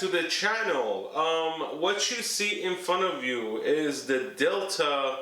to the channel. What you see in front of you is the Delta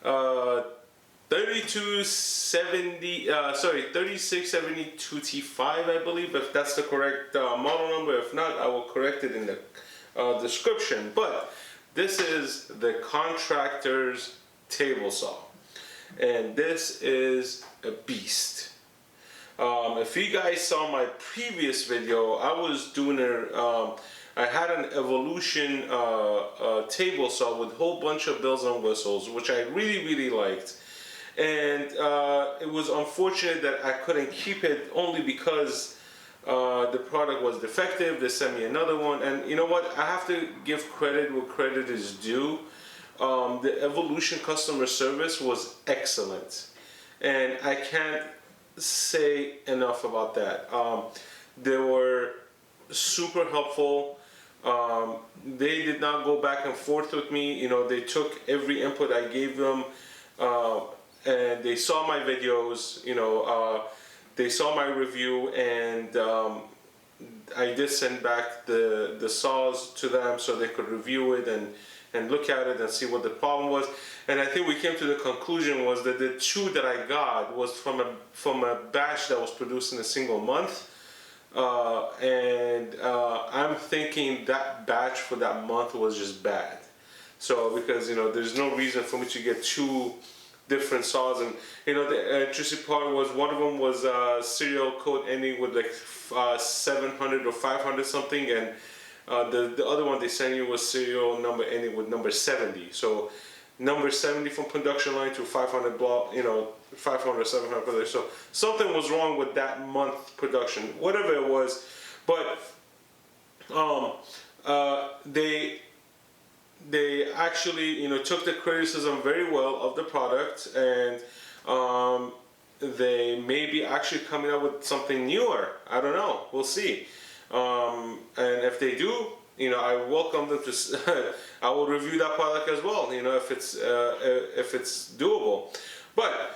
3672 T5, I believe, if that's the correct model number. If not, I will correct it in the description. But this is the contractor's table saw, and this is a beast. If you guys saw my previous video, I was doing I had an Evolution table saw with a whole bunch of bells and whistles, which I really liked. And it was unfortunate that I couldn't keep it, only because the product was defective. They sent me another one, and you know what? I have to give credit where credit is due. The Evolution customer service was excellent, and I can't say enough about that. They were super helpful. They did not go back and forth with me. You know, they took every input I gave them, and they saw my videos. You know, they saw my review, and I did send back the saws to them so they could review it and look at it and see what the problem was. And I think we came to the conclusion was that the two that I got was from a batch that was produced in a single month. I'm thinking that batch for that month was just bad. So because, you know, there's no reason for me to get two different saws. And you know, the interesting part was one of them was serial code ending with like 700 or 500 something, and the other one they sent you was serial number ending with number 70. So number 70 from production line to 500 block, you know, 500, 700 production. So something was wrong with that month production, whatever it was. But they actually, you know, took the criticism very well of the product, and they may be actually coming up with something newer. I don't know. We'll see. And if they do, you know, I welcome them to. I will review that product as well. You know, if it's doable. But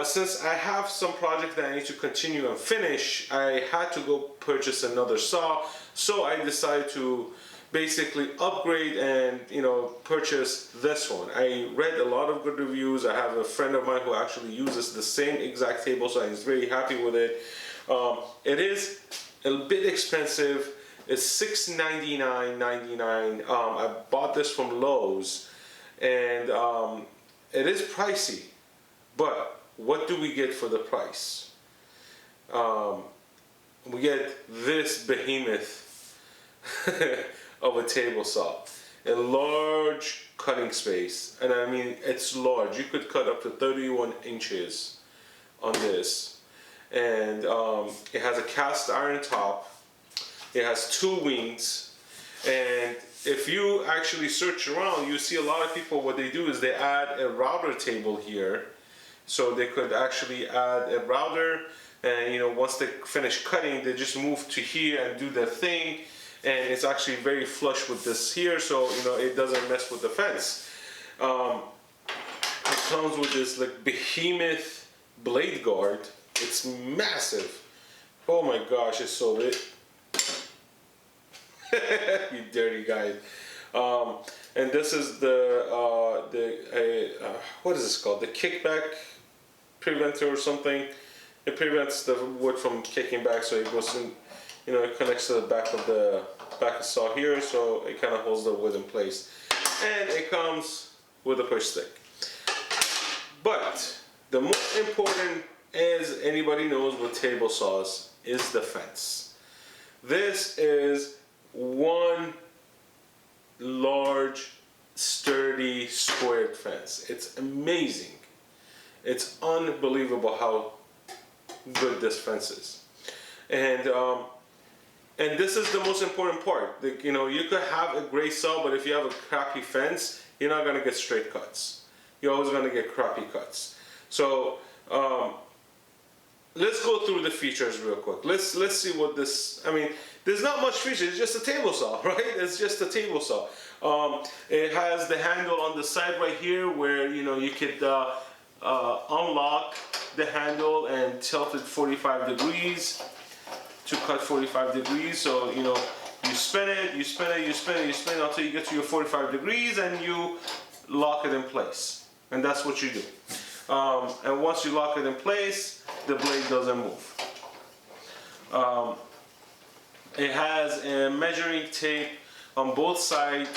since I have some project that I need to continue and finish, I had to go purchase another saw. So I decided to basically upgrade and, you know, purchase this one. I read a lot of good reviews. I have a friend of mine who actually uses the same exact table saw and he's very happy with it. It is a bit expensive. It's $699.99. I bought this from Lowe's, and it is pricey, but what do we get for the price? We get this behemoth of a table saw, a large cutting space, and I mean it's large. You could cut up to 31 inches on this, and it has a cast iron top. It has two wings, and if you actually search around, you see a lot of people, what they do is they add a router table here, so they could actually add a router, and you know, once they finish cutting, they just move to here and do their thing, and it's actually very flush with this here, so you know, it doesn't mess with the fence. It comes with this like behemoth blade guard. It's massive. Oh my gosh, it's so big. You dirty guy. And this is the what is this called? The kickback preventer or something. It prevents the wood from kicking back, so it goes in, you know, it connects to the back of the saw here, so it kind of holds the wood in place. And it comes with a push stick. But the most important, as anybody knows with table saws, is the fence. This is one large, sturdy, squared fence. It's amazing. It's unbelievable how good this fence is. And this is the most important part. You know, you could have a great saw, but if you have a crappy fence, you're not gonna get straight cuts. You're always gonna get crappy cuts. So let's go through the features real quick. Let's see what this. I mean, there's not much features. It's just a table saw, right? It's just a table saw. It has the handle on the side right here, where you know you could unlock the handle and tilt it 45 degrees to cut 45 degrees. So you know You spin it, you spin it, you spin it, you spin it until you get to your 45 degrees and you lock it in place. And that's what you do. And once you lock it in place, the blade doesn't move. It has a measuring tape on both sides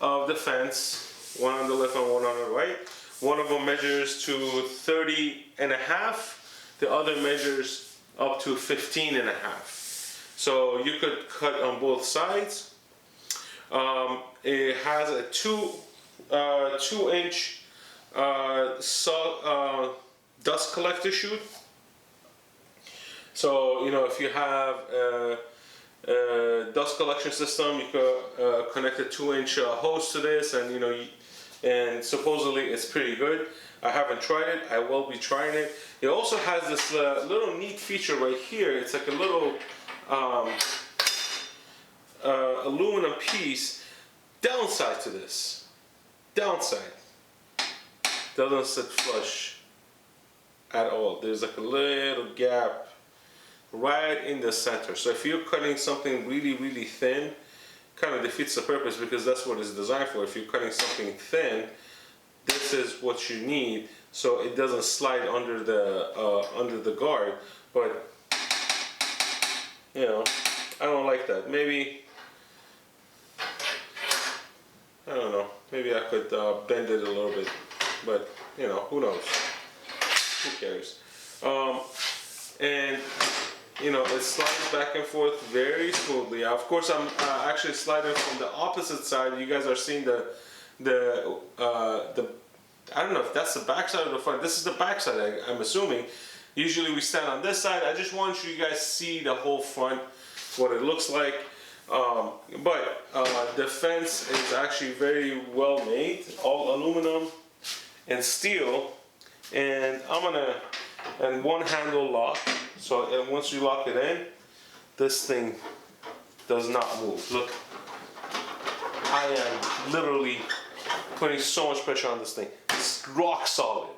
of the fence, one on the left and one on the right. One of them measures to 30.5, the other measures up to 15.5. So you could cut on both sides. It has a 2-inch dust collector chute. So, you know, if you have a dust collection system, you could connect a 2-inch hose to this, and you know, and supposedly it's pretty good. I haven't tried it. I will be trying it. It also has this little neat feature right here. It's like a little aluminum piece. Downside to this. Downside. Doesn't sit flush at all. There's like a little gap right in the center. So if you're cutting something really, really thin, kind of defeats the purpose, because that's what it's designed for. If you're cutting something thin, this is what you need, so it doesn't slide under the guard. But you know, I don't like that. Maybe, I don't know, maybe I could bend it a little bit, but you know, who knows, who cares. And you know, it slides back and forth very smoothly. Of course, I'm actually sliding from the opposite side. You guys are seeing the I don't know if that's the back side or the front. This is the back side, I'm assuming. Usually we stand on this side. I just want you guys to see the whole front, what it looks like. But the fence is actually very well made, all aluminum and steel, and and one handle lock. So once you lock it in, this thing does not move. Look, I am literally putting so much pressure on this thing. It's rock solid.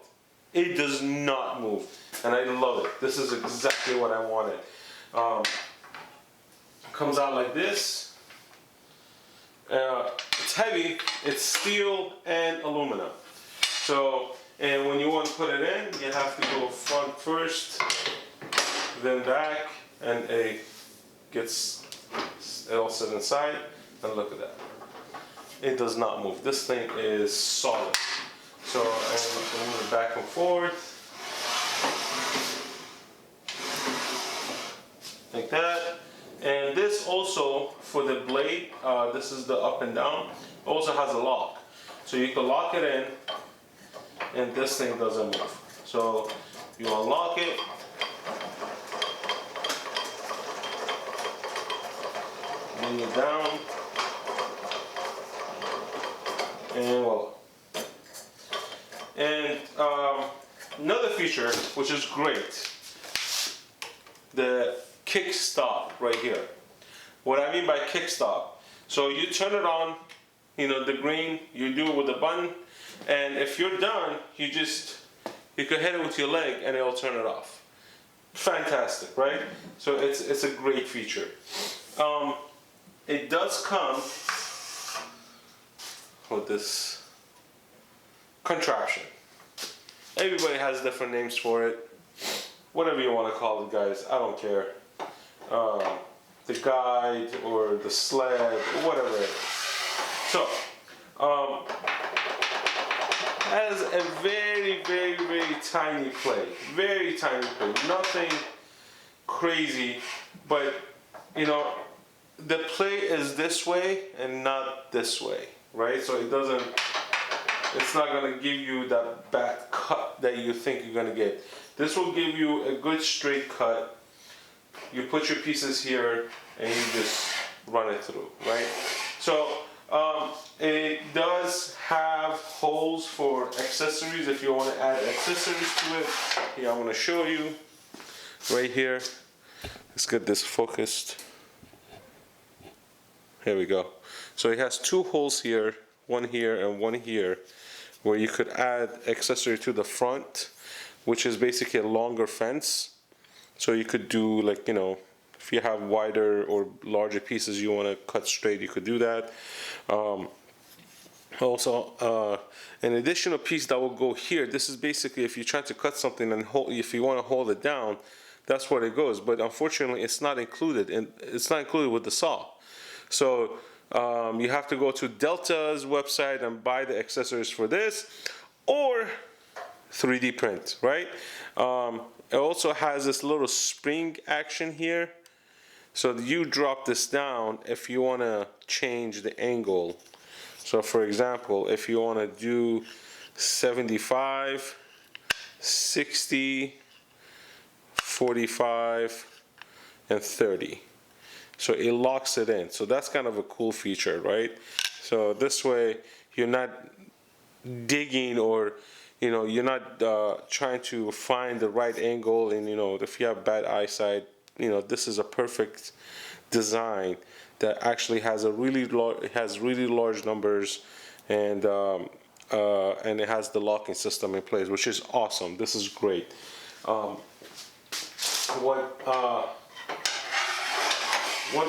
It does not move, and I love it. This is exactly what I wanted. Comes out like this. It's heavy. It's steel and aluminum. So, and when you want to put it in, you have to go front first, then back, and it all sit inside. And look at that. It does not move. This thing is solid. So I'm going to move it back and forth like that. And this also, for the blade, this is the up and down, also has a lock. So you can lock it in, and this thing doesn't move. So you unlock it, bring it down, and voila. And another feature, which is great, the kick stop right here. What I mean by kick stop, so you turn it on, you know, the green, you do it with the button, and if you're done, you can hit it with your leg and it'll turn it off. Fantastic, right? So it's a great feature. It does come with this contraption. Everybody has different names for it. Whatever you want to call it, guys, I don't care. The guide or the sled, whatever it is. So, has a very, very, very tiny plate. Very tiny plate. Nothing crazy, but you know, the plate is this way and not this way, right? So it's not gonna give you that bad cut that you think you're gonna get. This will give you a good straight cut. You put your pieces here and you just run it through, right? So it does have holes for accessories if you want to add accessories to it. Here, I'm going to show you right here. Let's get this focused. Here we go. So it has two holes here, one here and one here, where you could add accessory to the front, which is basically a longer fence. So you could do, like, you know, If you have wider or larger pieces you want to cut straight, you could do that. Also, an additional piece that will go here, this is basically if you're trying to cut something and hold, if you want to hold it down, that's where it goes. But unfortunately, it's not included, and it's not included with the saw. So you have to go to Delta's website and buy the accessories for this, or 3D print, right? It also has this little spring action here. So you drop this down if you want to change the angle. So for example, if you want to do 75, 60, 45, and 30. So it locks it in. So that's kind of a cool feature, right? So this way you're not digging, or you're not trying to find the right angle, and if you have bad eyesight, this is a perfect design that actually has really large numbers, and it has the locking system in place, which is awesome. This is great. One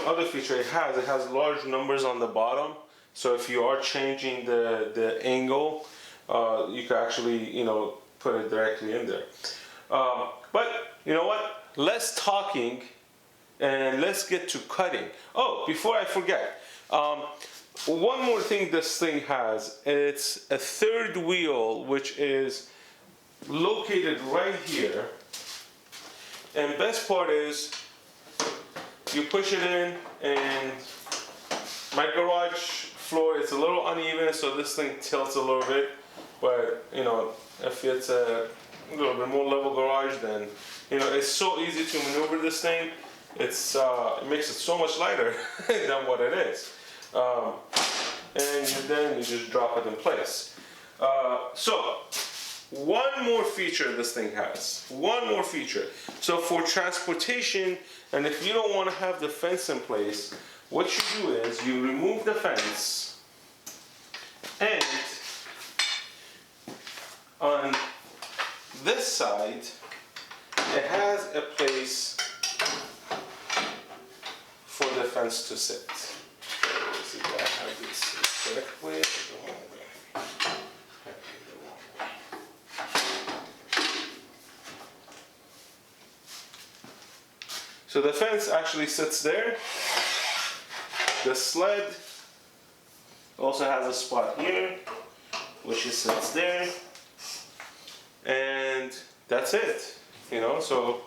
other feature it has large numbers on the bottom. So if you are changing the angle, you can actually put it directly in there. But you know what? Less talking and let's get to cutting. Oh, before I forget, one more thing this thing has, it's a third wheel which is located right here. And best part is you push it in, and my garage floor is a little uneven, so this thing tilts a little bit. But if it's a little bit more level garage, then it's so easy to maneuver this thing. It makes it so much lighter than what it is. And then you just drop it in place. So one more feature this thing has. One more feature. So for transportation, and if you don't want to have the fence in place, what you do is you remove the fence, and on this side it has a place for the fence to sit. Let's see if I have this correctly. So the fence actually sits there. The sled also has a spot here, which just sits there. And that's it. So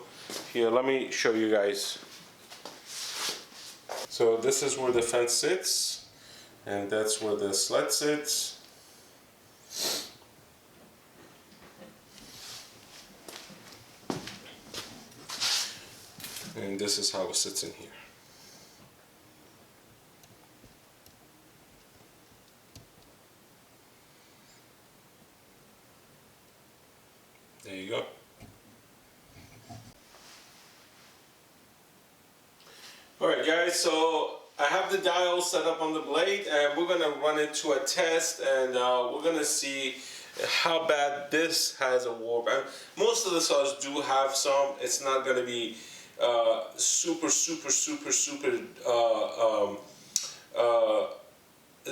here, let me show you guys. So this is where the fence sits, and that's where the sled sits. And this is how it sits in here. There you go. Alright guys, so I have the dial set up on the blade, and we're going to run it to a test, and we're going to see how bad this has a warp. And most of the saws do have some. It's not going to be super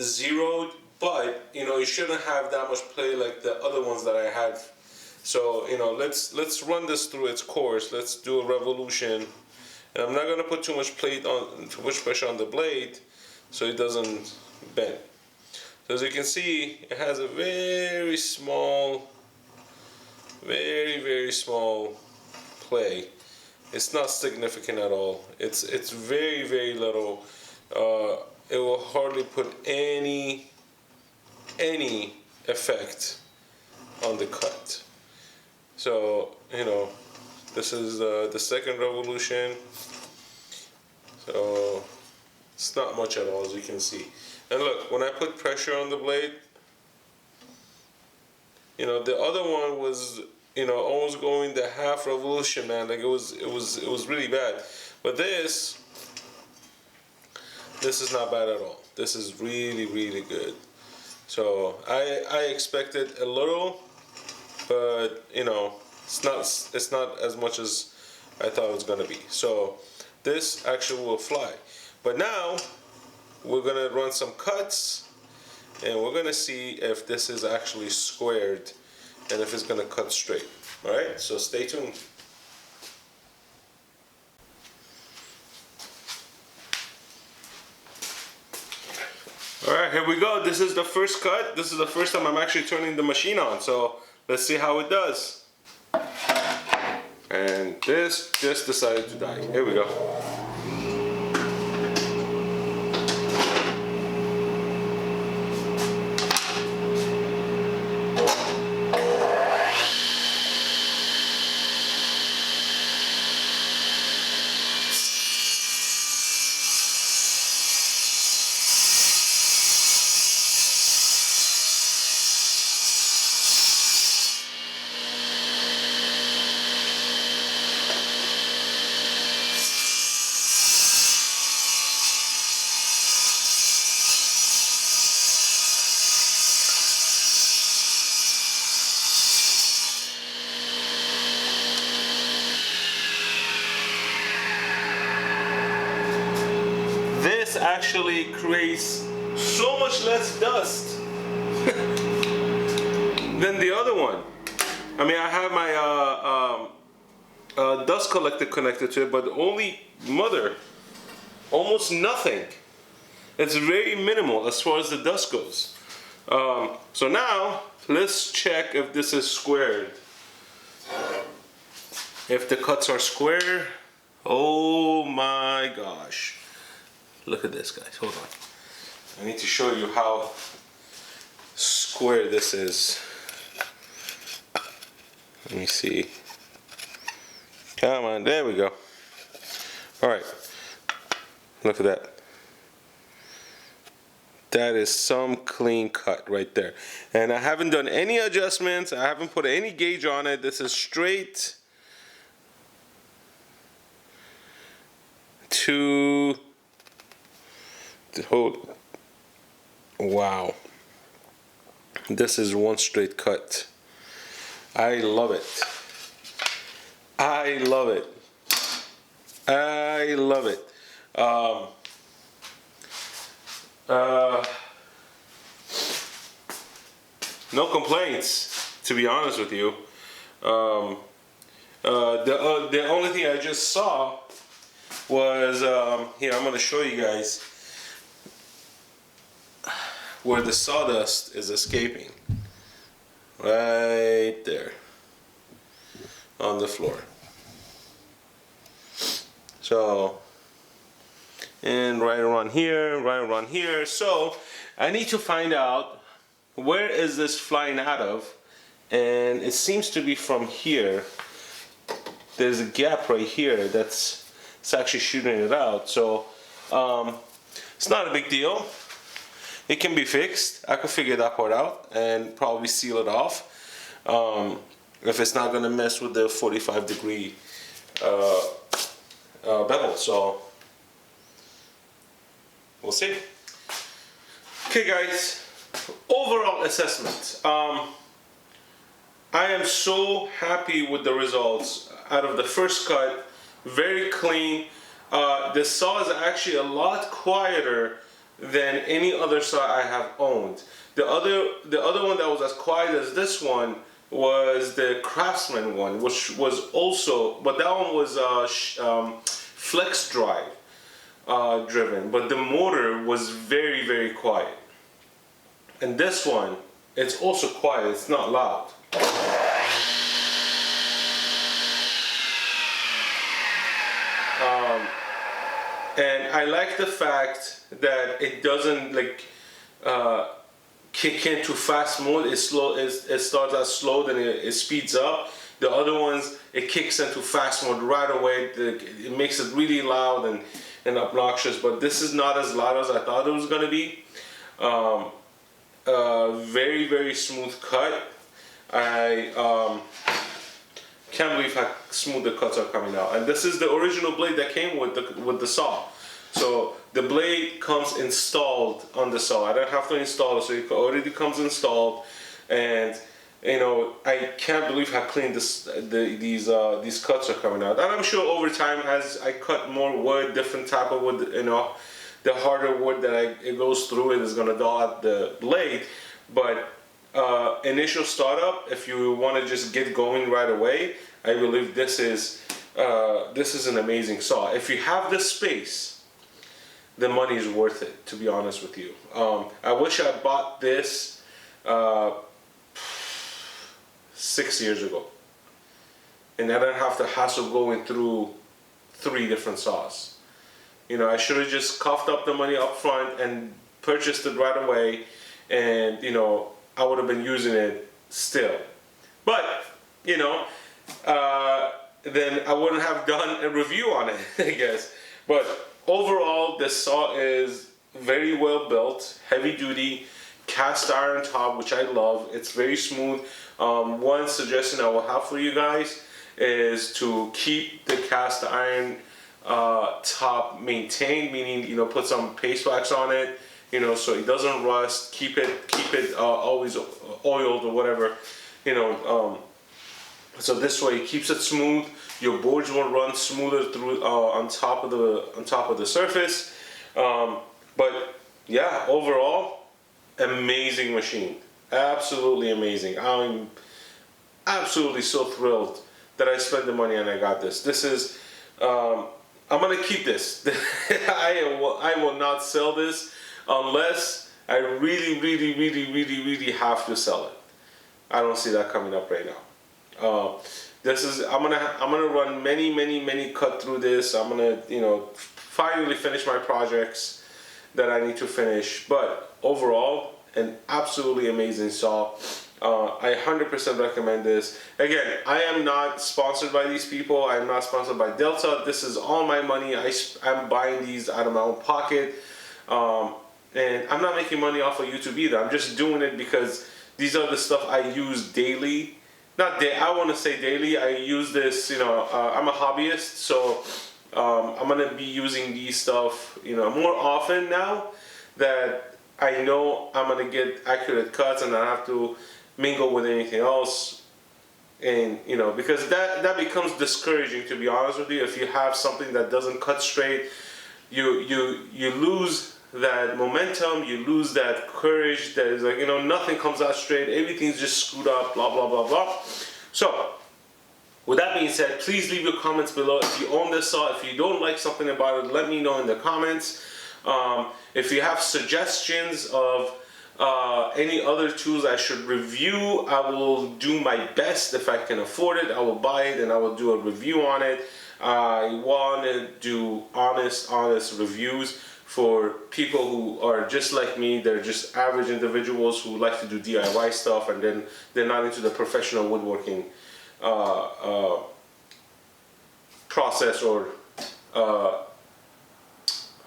zeroed, but you shouldn't have that much play like the other ones that I had. So let's run this through its course. Let's do a revolution, and I'm not going to put too much pressure on the blade so it doesn't bend. So as you can see, it has a very small, very small play. It's not significant at all. It's very little. It will hardly put any effect on the cut. So this is the second revolution. So it's not much at all, as you can see. And look, when I put pressure on the blade, the other one was almost going the half revolution, man. Like it was really bad. But this is not bad at all. This is really good. So I expected a little, but it's not as much as I thought it was gonna be. So this actually will fly. But now we're gonna run some cuts and we're gonna see if this is actually squared and if it's gonna cut straight. All right, so stay tuned. All right, here we go. This is the first cut. This is the first time I'm actually turning the machine on. So let's see how it does. And this just decided to die. Here we go. This actually creates so much less dust than the other one. I mean, I have my dust collector connected to it, but only mother, almost nothing. It's very minimal as far as the dust goes. So now let's check if this is squared. If the cuts are square, oh my gosh. Look at this, guys. Hold on. I need to show you how square this is. Let me see. Come on, there we go. All right. Look at that. That is some clean cut right there. And I haven't done any adjustments. I haven't put any gauge on it. This is straight to the whole. Wow. This is one straight cut. I love it. I love it. I love it. No complaints, to be honest with you. The only thing I just saw was here. I'm going to show you guys where the sawdust is escaping. Right there on the floor. So, and right around here. So I need to find out where is this flying out of, and it seems to be from here. There's a gap right here it's actually shooting it out. So it's not a big deal. It can be fixed. I could figure that part out and probably seal it off if it's not gonna mess with the 45-degree bevel. So we'll see. Okay, guys. Overall assessment. I am so happy with the results out of the first cut. Very clean. The saw is actually a lot quieter than any other saw I have owned. The other one that was as quiet as this one was the Craftsman one, which was also, but that one was flex drive driven, but the motor was very, very quiet. And this one, it's also quiet, it's not loud. And I like the fact that it doesn't like kick into fast mode. It starts out slow, then it speeds up. The other ones, it kicks into fast mode right away. It makes it really loud and obnoxious, but this is not as loud as I thought it was gonna be. Very, very smooth cut. I can't believe how smooth the cuts are coming out. And this is the original blade that came with the saw. So the blade comes installed on the saw. I don't have to install it, so it already comes installed. And you know, I can't believe how clean these cuts are coming out. And I'm sure over time, as I cut more wood, different type of wood, you know, the harder wood that it goes through it is gonna dull out the blade. But initial startup, if you want to just get going right away, I believe this is an amazing saw. If you have the space, the money is worth it, to be honest with you. I wish I bought this 6 years ago, and I didn't have to hassle going through 3 different saws. You know, I should have just coughed up the money up front and purchased it right away, and you know, I would have been using it still. But you know, then I wouldn't have done a review on it, I guess. But overall, this saw is very well built, heavy duty, cast iron top, which I love. It's very smooth. One suggestion I will have for you guys is to keep the cast iron top maintained, meaning, you know, put some paste wax on it, you know, so it doesn't rust. Keep it always oiled or whatever, you know. So this way it keeps it smooth. Your boards will run smoother through on top of the surface. But yeah, overall, amazing machine. Absolutely amazing. I'm absolutely so thrilled that I spent the money and I got this. This is I'm gonna keep this. I will not sell this unless I really have to sell it. I don't see that coming up right now. I'm gonna run many cut through this. I'm gonna, you know, finally finish my projects that I need to finish. But overall, an absolutely amazing saw. I 100% recommend this. Again, I am not sponsored by these people. I'm not sponsored by Delta. This is all my money. I'm buying these out of my own pocket. And I'm not making money off of YouTube either. I'm just doing it because these are the stuff I use daily. I want to say daily. I use this, you know, I'm a hobbyist, so I'm going to be using these stuff, you know, more often now that I know I'm going to get accurate cuts and I have to mingle with anything else. And, you know, because that becomes discouraging, to be honest with you. If you have something that doesn't cut straight, you lose that momentum, you lose that courage that is like, you know, nothing comes out straight, everything's just screwed up, blah blah blah. So with that being said, please leave your comments below. If you own this saw, if you don't like something about it, let me know in the comments. If you have suggestions of any other tools I should review, I will do my best. If I can afford it, I will buy it and I will do a review on it. I want to do honest reviews for people who are just like me. They're just average individuals who like to do DIY stuff, and then they're not into the professional woodworking process, or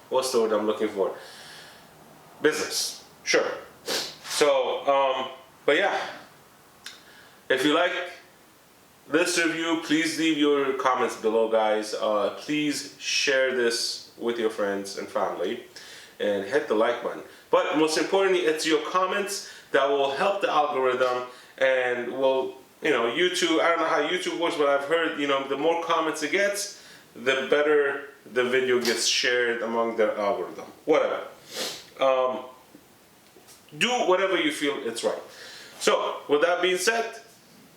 what's the word I'm looking for? Business. Sure. So, but yeah, if you like this review, please leave your comments below, guys. Please share this with your friends and family and hit the like button. But most importantly, it's your comments that will help the algorithm and will, you know, YouTube, I don't know how YouTube works, but I've heard, you know, the more comments it gets, the better the video gets shared among the algorithm. Whatever. Do whatever you feel it's right. So, with that being said,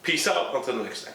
peace out until the next time.